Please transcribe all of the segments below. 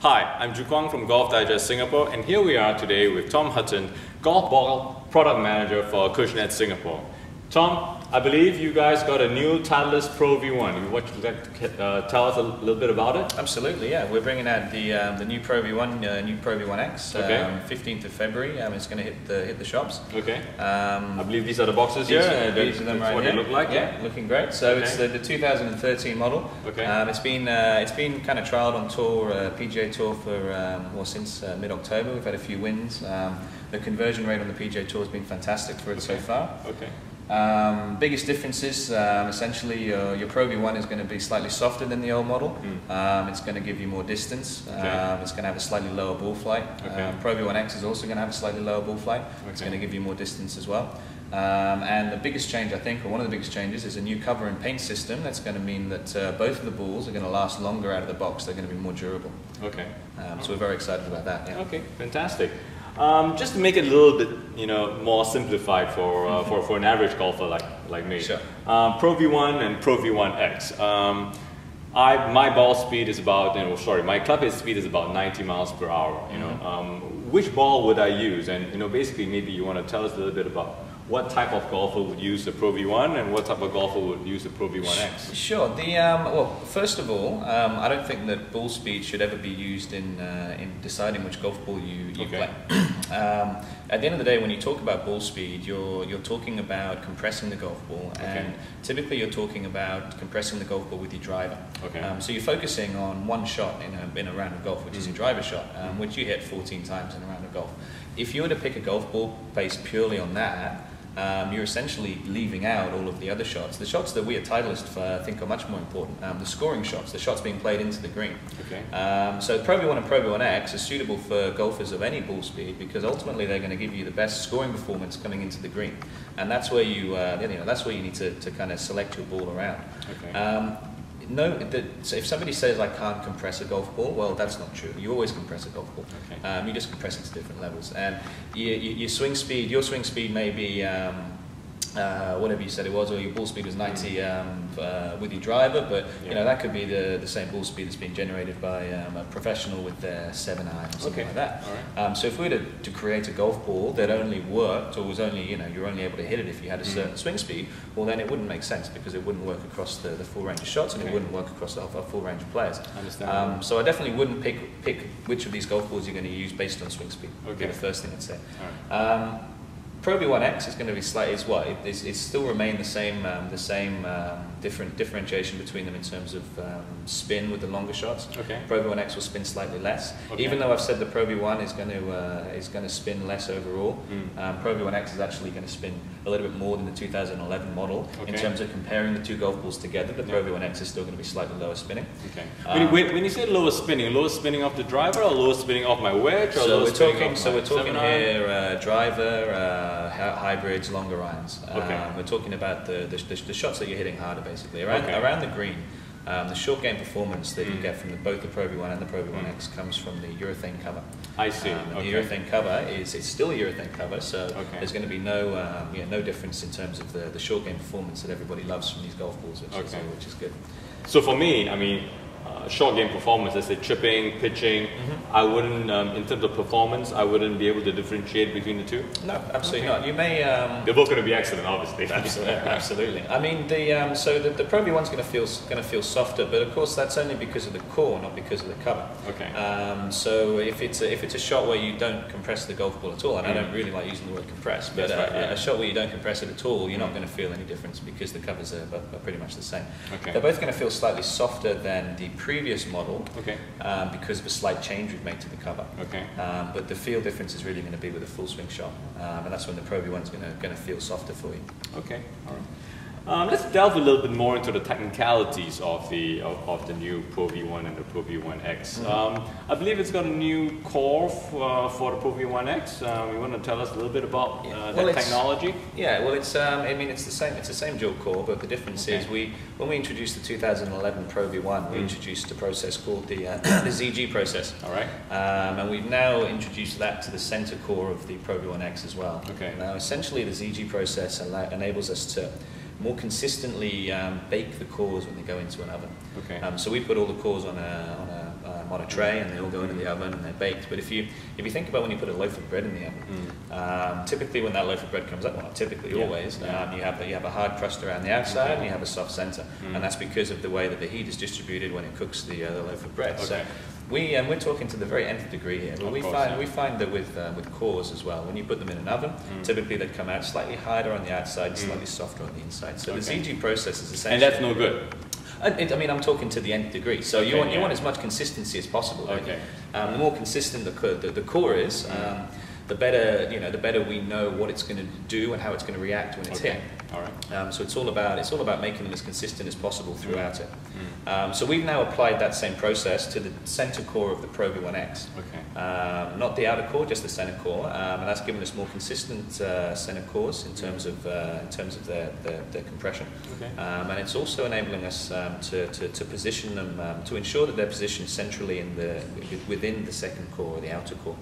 Hi, I'm Ju Kwang from Titleist Singapore, and here we are today with Tom Hutton, Golf Ball Product Manager for Acushnet Singapore. Tom, I believe you guys got a new Titleist ProV1. Would you like to tell us a little bit about it? Absolutely, yeah. We're bringing out the new ProV1, new ProV1x. Okay. 15th of February. It's going to hit the shops. Okay. I believe these are the boxes here. These are them right what here. they look like. Yeah, looking great. So okay. It's the 2013 model. Okay. It's been kind of trialed on tour, PGA Tour for since mid-October. We've had a few wins. The conversion rate on the PGA Tour has been fantastic for it so far. Okay. Biggest differences, essentially your ProV1 is going to be slightly softer than the old model. It's going to give you more distance. Okay. It's going to have a slightly lower ball flight. Okay. ProV1x is also going to have a slightly lower ball flight. Okay. It's going to give you more distance as well. And the biggest change, I think, or one of the biggest changes, is a new cover and paint system. That's going to mean that both of the balls are going to last longer out of the box. They're going to be more durable. Okay. So we're very excited about that. Yeah. Okay, fantastic. Just to make it a little bit, more simplified for an average golfer like me. Sure. ProV1 and ProV1x. My ball speed is about, my club head speed is about 90 miles per hour. Which ball would I use? And basically, maybe you want to tell us a little bit about what type of golfer would use the ProV1 and what type of golfer would use the ProV1x? Sure. Well, first of all, I don't think that ball speed should ever be used in deciding which golf ball you okay. play. At the end of the day, when you talk about ball speed, you're talking about compressing the golf ball, and typically you're talking about compressing the golf ball with your driver. Okay. So you're focusing on one shot in a round of golf, which is your driver shot, which you hit 14 times in a round of golf. If you were to pick a golf ball based purely on that, you're essentially leaving out all of the other shots. The shots that we at Titleist think are much more important. The scoring shots, the shots being played into the green. Okay. So ProV1 and ProV1x are suitable for golfers of any ball speed because ultimately they're going to give you the best scoring performance coming into the green, and that's where you that's where you need to kind of select your ball around. Okay. So if somebody says I can't compress a golf ball, well, that's not true. You always compress a golf ball. Okay. You just compress it to different levels, and your swing speed may be whatever you said it was, or your ball speed was 90 with your driver, but that could be the same ball speed that's being generated by a professional with their 7 iron or something like that. All right. So if we were to create a golf ball that only worked, or was only you're only able to hit it if you had a certain swing speed, well then it wouldn't make sense because it wouldn't work across the full range of shots, and it wouldn't work across the full range of players. So I definitely wouldn't pick which of these golf balls you're going to use based on swing speed. Okay. Would be the first thing I'd say. All right. ProV1x is going to be slightly, it's still remain the same differentiation between them in terms of spin with the longer shots. Okay. ProV1x will spin slightly less, even though I've said the ProV1 is going to spin less overall. ProV1x is actually going to spin a little bit more than the 2011 model. In terms of comparing the two golf balls together, the ProV1x is still going to be slightly lower spinning. Okay. When you say lower spinning off the driver, or lower spinning off my wedge, or so we're talking here driver. Hybrids, longer irons. We're talking about the shots that you're hitting harder, basically around the green. The short game performance that you get from both the ProV1 and the ProV1x comes from the urethane cover. I see. The urethane cover it's still a urethane cover, so there's going to be no difference in terms of the short game performance that everybody loves from these golf balls, which is good. So for me, short game performance, let's say chipping, pitching, I wouldn't, in terms of performance, I wouldn't be able to differentiate between the two? No, absolutely not. You may... They're both going to be excellent, obviously. Absolutely. I mean, so the ProV1's going to feel softer, but of course that's only because of the core, not because of the cover. Okay. So if it's a shot where you don't compress the golf ball at all, and I don't really like using the word compress, but a shot where you don't compress it at all, you're not going to feel any difference because the covers are pretty much the same. Okay. They're both going to feel slightly softer than the previous model, because of a slight change we've made to the cover. Okay. But the feel difference is really going to be with a full swing shot, and that's when the ProV1's going to feel softer for you. Okay. All right. Let's delve a little bit more into the technicalities of the new ProV1 and the ProV1x. I believe it's got a new core for the ProV1x. You want to tell us a little bit about that technology? Yeah, well, it's the same dual core, but the difference is when we introduced the 2011 ProV1, we introduced a process called the ZG process. All right. And we've now introduced that to the center core of the ProV1x as well. Okay. Now, essentially, the ZG process enables us to more consistently bake the cores when they go into an oven. Okay. So we put all the cores on a on a tray, and they all go into the oven and they're baked. But if you think about when you put a loaf of bread in the oven, typically when that loaf of bread comes up, well, not typically, always, you have a hard crust around the outside and you have a soft center, and that's because of the way that the heat is distributed when it cooks the loaf of bread. So we're talking to the very nth degree here, but we find that with cores as well, when you put them in an oven, typically they come out slightly harder on the outside, slightly softer on the inside. So the ZG process is essentially... And that's no good? I mean, I'm talking to the nth degree. So you want as much consistency as possible. Okay. The more consistent the core is, the better we know what it's going to do and how it's going to react when it's hit. All right. So it's all about making them as consistent as possible throughout it. So we've now applied that same process to the center core of the ProV1x. Okay. Not the outer core, just the center core, and that's given us more consistent center cores in terms of their compression. Okay. And it's also enabling us to position them to ensure that they're positioned centrally within the second core or the outer core,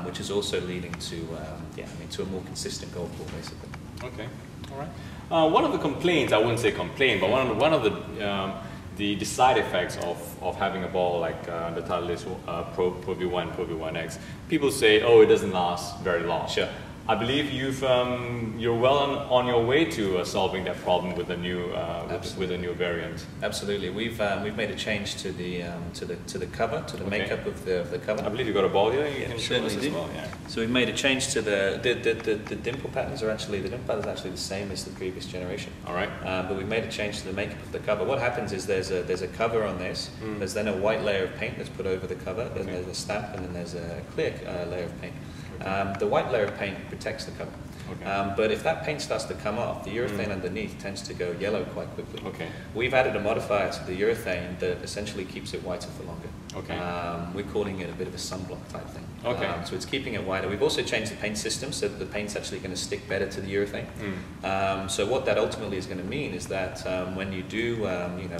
which is also leading to to a more consistent golf ball, basically. Okay. All right. One of the complaints, I wouldn't say complaint, but one of the side effects of having a ball like the Titleist ProV1 ProV1x, people say, oh, it doesn't last very long. Sure. I believe you're well on your way to solving that problem with the new variant. Absolutely, we've made a change to the cover, to the makeup of the cover. I believe you got a ball here. You can show us as well. Yeah. So we've made a change to the dimple patterns are actually the same as the previous generation. All right. But we've made a change to the makeup of the cover. What happens is there's a cover on this. There's then a white layer of paint that's put over the cover. Then there's a stamp, and then there's a clear layer of paint. The white layer of paint protects the cover, but if that paint starts to come off, the urethane underneath tends to go yellow quite quickly. Okay. We've added a modifier to the urethane that essentially keeps it whiter for longer. Okay. We're calling it a bit of a sunblock type thing. Okay. So it's keeping it whiter. We've also changed the paint system so that the paint's actually going to stick better to the urethane. So what that ultimately is going to mean is that when you do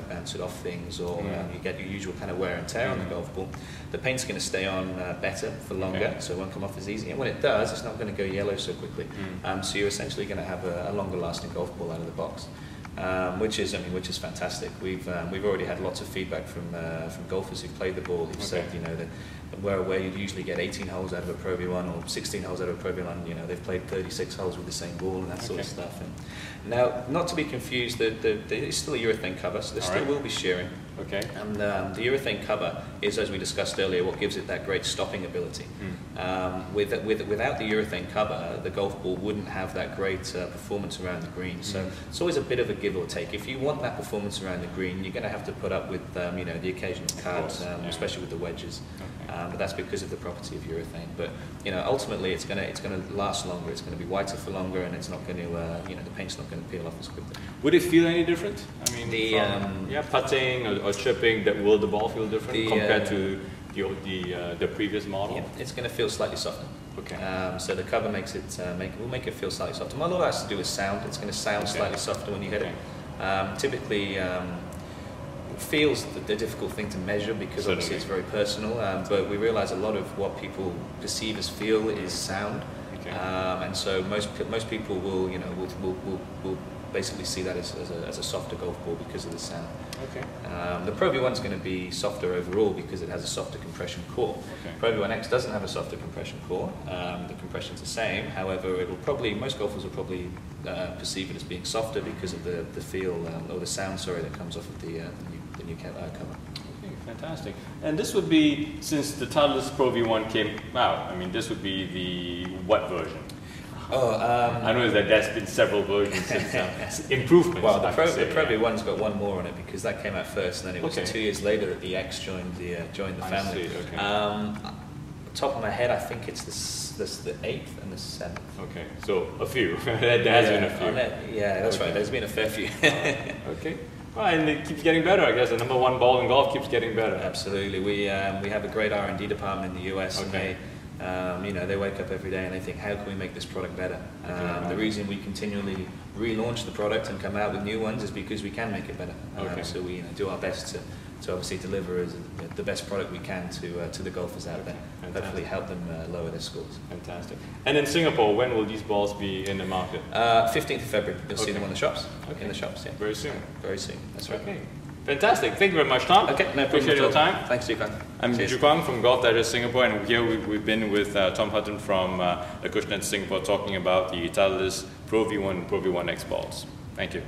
bounce it off things, or you get your usual kind of wear and tear on the golf ball, the paint's going to stay on better for longer, so it won't come off as easy. And when it does, it's not going to go yellow so quickly. So you're essentially going to have a longer lasting golf ball out of the box. Which is fantastic. We've already had lots of feedback from golfers who've played the ball who've said that where you'd usually get 18 holes out of a ProV1 or 16 holes out of a ProV1, they've played 36 holes with the same ball and that sort of stuff. And now, not to be confused, there is still a urethane cover, so there still will be shearing. Okay. And the urethane cover is, as we discussed earlier, what gives it that great stopping ability. Without the urethane cover, the golf ball wouldn't have that great performance around the green. So it's always a bit of a give or take. If you want that performance around the green, you're going to have to put up with the occasional cards, especially with the wedges. But that's because of the property of urethane. But ultimately, it's going to last longer. It's going to be whiter for longer, and it's not going to the paint's not going to peel off as quickly. Would it feel any different? I mean, putting or chipping, will the ball feel different compared to the previous model? Yeah, it's going to feel slightly softer. Okay. So the cover makes it will make it feel slightly softer. A lot of that has to do with sound. It's going to sound slightly softer when you hit it. Typically, it feels the difficult thing to measure because obviously it's very personal. But we realise a lot of what people perceive as feel is sound. Okay. And so most people will basically see that as a softer golf ball because of the sound. Okay. The ProV1 is going to be softer overall because it has a softer compression core. Okay. ProV1x doesn't have a softer compression core. The compression's the same. However, most golfers will probably perceive it as being softer because of the feel or the sound, that comes off of the new cover. Okay, fantastic. And this would be, since the Titleist ProV1 came out, I mean, this would be the what version? I know that there's been several versions since improvements. Well, the ProV1's got one more on it because that came out first, and then it was 2 years later that the X joined the family. Okay. Top of my head, I think it's the 8th and the 7th. Okay, so a few. There has been a few. Yeah, that's right. There's been a fair few. Okay. Well, and it keeps getting better, I guess. The #1 ball in golf keeps getting better. Absolutely. We have a great R&D department in the US, okay. and they wake up every day and they think, how can we make this product better? The reason we continually relaunch the product and come out with new ones is because we can make it better. So we do our best to obviously deliver the best product we can to the golfers out there. Fantastic. Hopefully help them lower their scores. Fantastic. And in Singapore, when will these balls be in the market? 15th of February. You'll see them on the shops. Okay. In the shops, yeah. Very soon. Very soon. That's right. Okay. Fantastic. Thank you very much, Tom. Okay, no problem. Appreciate your time. Thanks, Jukwang. I'm Jukwang from Titleist Singapore, and here we've been with Tom Hutton from Acushnet Singapore talking about the Titleist ProV1 ProV1x balls. Thank you.